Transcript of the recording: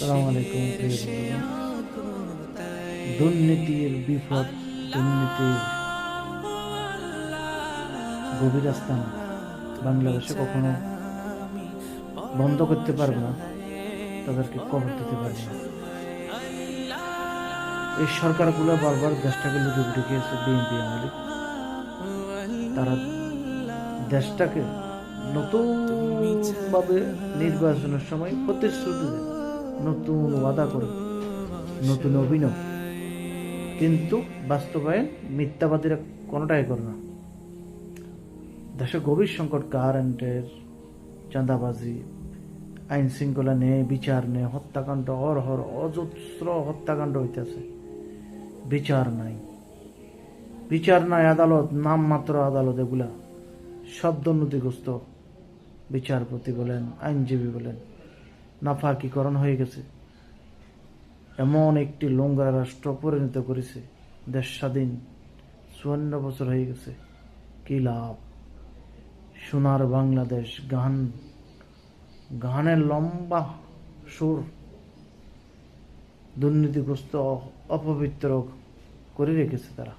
আসসালামু আলাইকুম প্রিয় বন্ধুগণ। দুর্নীতির বিপদ, দুর্নীতির গভীর স্থান বাংলাদেশে কখনো বন্ধ করতে পারবে না, তাদেরকে কবর দিতে পারবে না। এই সরকারগুলো বারবার দেশটাকে লুটে পুটে খেয়েছে। বিএনপি আমলে তারা দেশটাকে নতুনভাবে নির্বাচনের সময় প্রতিশ্রুতি দেয়, নতুন ওয়াদা করে, নতুন অভিনয়, কিন্তু বাস্তবায়ন মিথ্যাবাদীরা কোনোটাই করে না। দেশে গভীর সংকট, কারেন্টের চাঁদাবাজি, আইন শৃঙ্খলা নেই, বিচার নেই, হত্যাকাণ্ড, অরহর অজস্র হত্যাকাণ্ড হইতেছে, বিচার নাই, বিচার নাই, আদালত নামমাত্র আদালত, এগুলা সব দুর্নীতিগ্রস্ত। বিচারপতি বলেন, আইনজীবী বলেন, নাফাকিকরণ হয়ে গেছে। এমন একটি লোঙ্গা রাষ্ট্র পরিণত করেছে। দেশ স্বাধীন 54 বছর হয়ে গেছে, কি লাভ? সোনার বাংলাদেশ গানের লম্বা সুর দুর্নীতিগ্রস্ত, অপবিত্র করে রেখেছে তারা।